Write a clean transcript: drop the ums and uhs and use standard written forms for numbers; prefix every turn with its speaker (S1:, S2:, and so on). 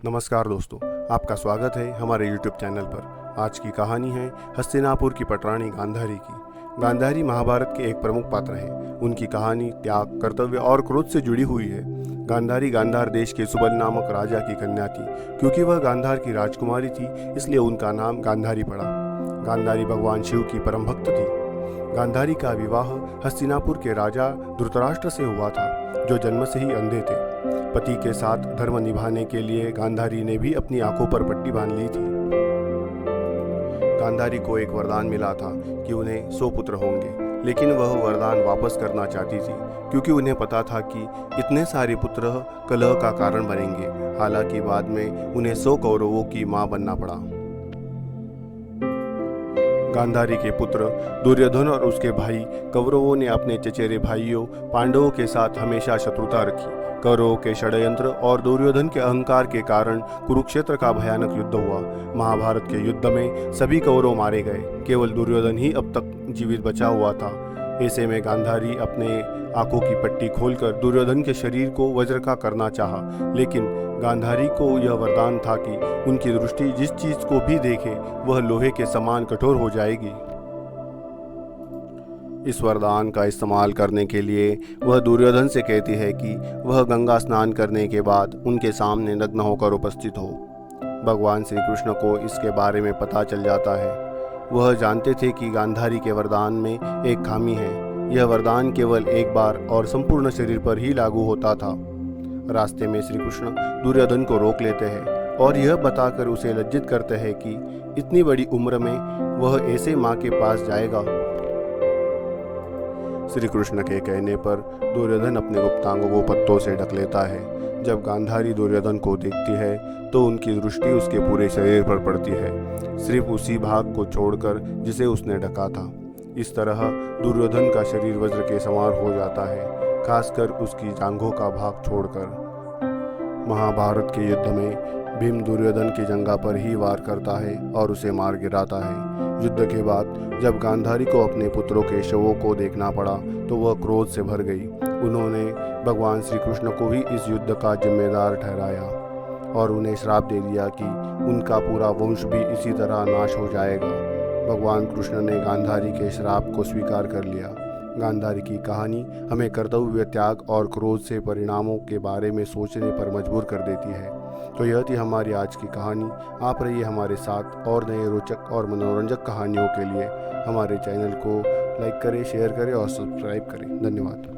S1: नमस्कार दोस्तों, आपका स्वागत है हमारे YouTube चैनल पर। आज की कहानी है हस्तिनापुर की पटरानी गांधारी की। गांधारी महाभारत के एक प्रमुख पात्र हैं। उनकी कहानी त्याग, कर्तव्य और क्रोध से जुड़ी हुई है। गांधारी गांधार देश के सुबल नामक राजा की कन्या थी। क्योंकि वह गांधार की राजकुमारी थी, इसलिए उनका नाम गांधारी पड़ा। गांधारी भगवान शिव की परम भक्त थी। गांधारी का विवाह हस्तिनापुर के राजा धृतराष्ट्र से हुआ था, जो जन्म से ही अंधे थे। पति के साथ धर्म निभाने के लिए गांधारी ने भी अपनी आंखों पर पट्टी बांध ली थी। गांधारी को एक वरदान मिला था कि उन्हें 100 पुत्र होंगे, लेकिन वह वरदान वापस करना चाहती थी, क्योंकि उन्हें पता था कि इतने सारे पुत्र कलह का कारण बनेंगे। हालांकि बाद में उन्हें 100 कौरवों की मां बनना पड़ा। गांधारी के पुत्र दुर्योधन और उसके भाई कौरवों ने अपने चचेरे भाइयों पांडवों के साथ हमेशा शत्रुता रखी। कौरवों के षड्यंत्र और दुर्योधन के अहंकार के कारण कुरुक्षेत्र का भयानक युद्ध हुआ। महाभारत के युद्ध में सभी कौरव मारे गए, केवल दुर्योधन ही अब तक जीवित बचा हुआ था। ऐसे में गांधारी अपने आंखों की पट्टी खोलकर दुर्योधन के शरीर को वज्र का करना चाहा, लेकिन गांधारी को यह वरदान था कि उनकी दृष्टि जिस चीज को भी देखे वह लोहे के समान कठोर हो जाएगी। इस वरदान का इस्तेमाल करने के लिए वह दुर्योधन से कहती है कि वह गंगा स्नान करने के बाद उनके सामने नग्न होकर उपस्थित हो। भगवान श्री कृष्ण को इसके बारे में पता चल जाता है। वह जानते थे कि गांधारी के वरदान में एक खामी है। यह वरदान केवल एक बार और संपूर्ण शरीर पर ही लागू होता था। रास्ते में श्री कृष्ण दुर्योधन को रोक लेते हैं और यह बताकर उसे लज्जित करते हैं कि इतनी बड़ी उम्र में वह ऐसे माँ के पास जाएगा। श्री कृष्ण के कहने पर दुर्योधन अपने गुप्तांगों को पत्तों से ढक लेता है। जब गांधारी दुर्योधन को देखती है तो उनकी दृष्टि उसके पूरे शरीर पर पड़ती है, सिर्फ उसी भाग को छोड़कर जिसे उसने ढका था। इस तरह दुर्योधन का शरीर वज्र के समान हो जाता है, खासकर उसकी जांघों का भाग छोड़कर। महाभारत के युद्ध में भीम दुर्योधन की जंघा पर ही वार करता है और उसे मार गिराता है। युद्ध के बाद जब गांधारी को अपने पुत्रों के शवों को देखना पड़ा तो वह क्रोध से भर गई। उन्होंने भगवान श्री कृष्ण को ही इस युद्ध का जिम्मेदार ठहराया और उन्हें श्राप दे दिया कि उनका पूरा वंश भी इसी तरह नाश हो जाएगा। भगवान कृष्ण ने गांधारी के श्राप को स्वीकार कर लिया। गांधारी की कहानी हमें कर्तव्य, त्याग और क्रोध से परिणामों के बारे में सोचने पर मजबूर कर देती है। तो यह थी हमारी आज की कहानी। आप रहिए हमारे साथ और नए रोचक और मनोरंजक कहानियों के लिए हमारे चैनल को लाइक करें, शेयर करें और सब्सक्राइब करें। धन्यवाद।